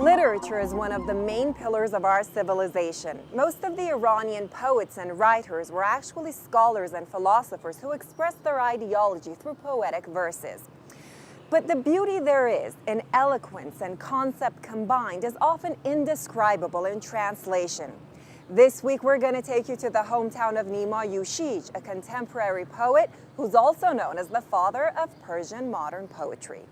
Literature is one of the main pillars of our civilization. Most of the Iranian poets and writers were actually scholars and philosophers who expressed their ideology through poetic verses. But the beauty there is in eloquence and concept combined is often indescribable in translation. This week we're going to take you to the hometown of Nima Yushij, a contemporary poet who's also known as the father of Persian modern poetry.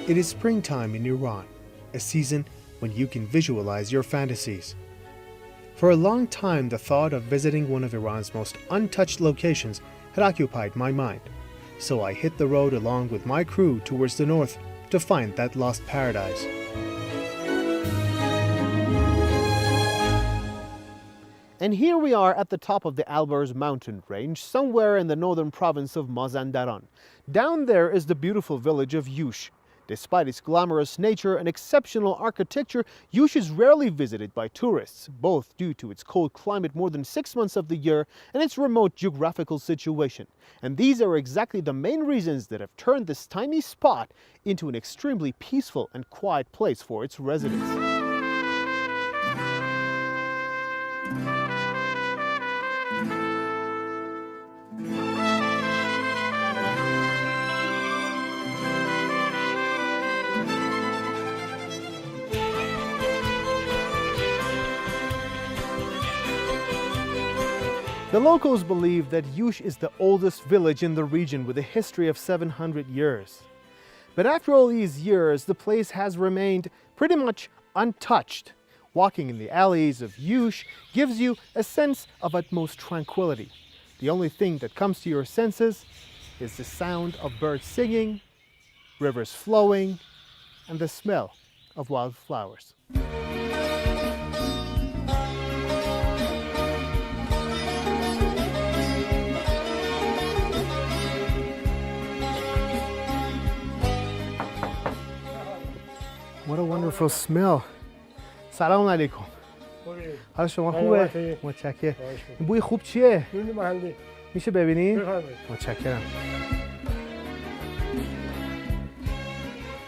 It is springtime in Iran, a season when you can visualize your fantasies. For a long time, the thought of visiting one of Iran's most untouched locations had occupied my mind, so I hit the road along with my crew towards the north to find that lost paradise. And here we are at the top of the Alborz mountain range, somewhere in the northern province of Mazandaran. Down there is the beautiful village of Yush. Despite its glamorous nature and exceptional architecture, Yush is rarely visited by tourists, both due to its cold climate more than 6 months of the year and its remote geographical situation. And these are exactly the main reasons that have turned this tiny spot into an extremely peaceful and quiet place for its residents. The locals believe that Yush is the oldest village in the region with a history of 700 years. But after all these years, the place has remained pretty much untouched. Walking in the alleys of Yush gives you a sense of utmost tranquility. The only thing that comes to your senses is the sound of birds singing, rivers flowing, and the smell of wildflowers. What a wonderful smell. سلام علیکم. حال شما خوبه؟ متشکرم. این بوی خوب چیه؟ نون محلی. میشه ببینین؟ بفرمایید. متشکرم.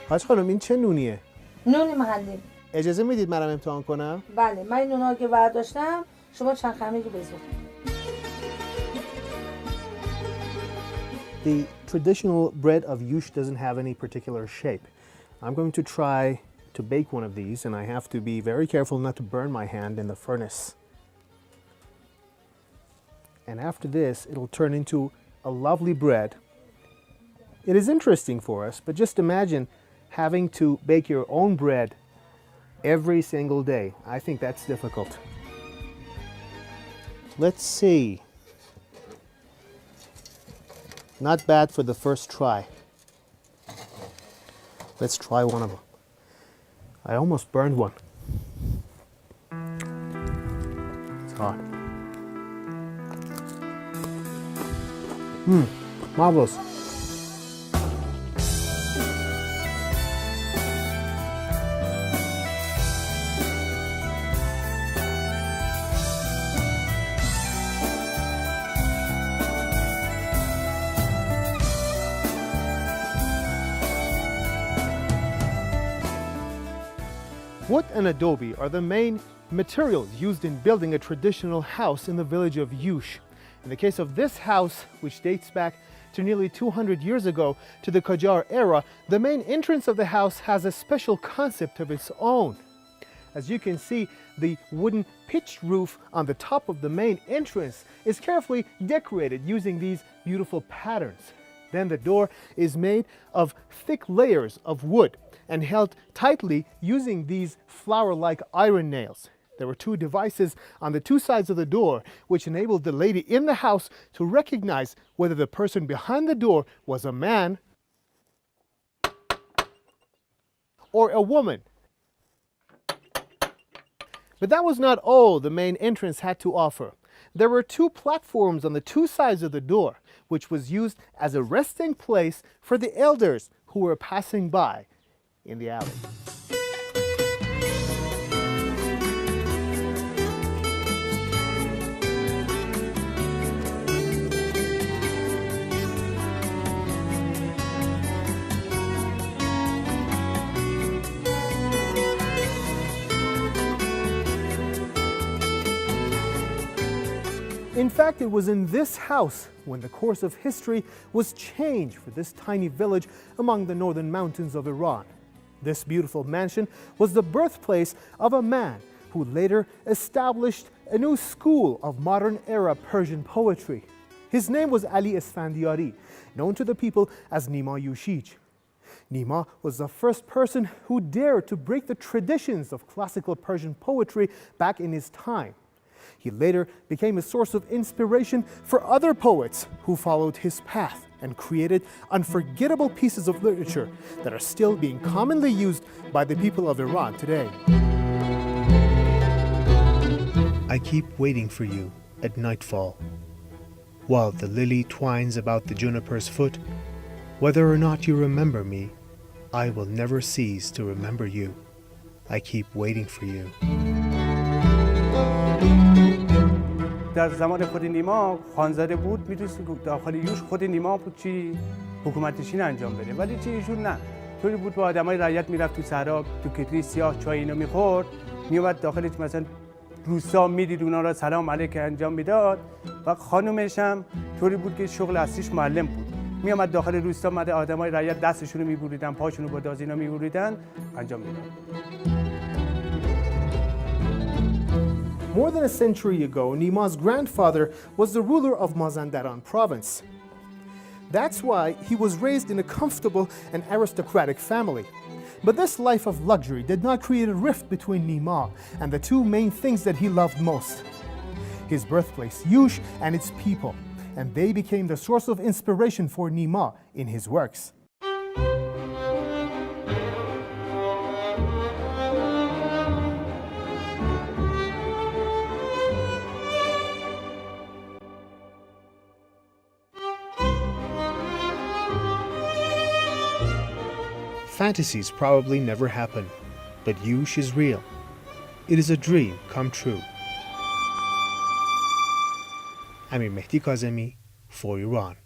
حاج خانم این چه نونیه؟ نون محلی. اجازه میدید منم امتحان کنم؟ بله، من این نون‌ها که برداشتم، شما چند خمیری بذارید. The traditional bread of Yush doesn't have any particular shape. I'm going to try to bake one of these, and I have to be very careful not to burn my hand in the furnace. And after this, it'll turn into a lovely bread. It is interesting for us, but just imagine having to bake your own bread every single day. I think that's difficult. Let's see. Not bad for the first try. Let's try one of them. I almost burned one. It's hot. Marvelous. Wood and adobe are the main materials used in building a traditional house in the village of Yush. In the case of this house, which dates back to nearly 200 years ago to the Qajar era, the main entrance of the house has a special concept of its own. As you can see, the wooden pitched roof on the top of the main entrance is carefully decorated using these beautiful patterns. Then the door is made of thick layers of wood and held tightly using these flower-like iron nails. There were two devices on the two sides of the door which enabled the lady in the house to recognize whether the person behind the door was a man or a woman. But that was not all the main entrance had to offer. There were two platforms on the two sides of the door, which was used as a resting place for the elders who were passing by. in the alley. In fact, it was in this house when the course of history was changed for this tiny village among the northern mountains of Iran. This beautiful mansion was the birthplace of a man who later established a new school of modern-era Persian poetry. His name was Ali Esfandiari, known to the people as Nima Yushij. Nima was the first person who dared to break the traditions of classical Persian poetry back in his time. He later became a source of inspiration for other poets who followed his path and created unforgettable pieces of literature that are still being commonly used by the people of Iran today. I keep waiting for you at nightfall, while the lily twines about the juniper's foot. Whether or not you remember me, I will never cease to remember you. I keep waiting for you. در زمان خود نیما خانزاده بود، میتونست داخل یوش خود نیما بود چی حکومتشین انجام بده، ولی چی ایشون نه، طوری بود با آدمای رعیت میرفت تو صحرا، تو کتری سیاه چای اینو میخورد، میومد داخل مثلا روستا میدید اونا را سلام علیک انجام میداد و خانومش هم طوری بود که شغل اصلیش معلم بود، میومد داخل روستا مده آدمای رعیت دستشون رو میبریدن، پاشون رو با دازینا میبریدن، انجام میداد. More than a century ago, Nima's grandfather was the ruler of Mazandaran province. That's why he was raised in a comfortable and aristocratic family. But this life of luxury did not create a rift between Nima and the two main things that he loved most: his birthplace, Yush, and its people. And they became the source of inspiration for Nima in his works. Fantasies probably never happen, but Yush is real. It is a dream come true. Amir Mehdi Kazemi for Iran.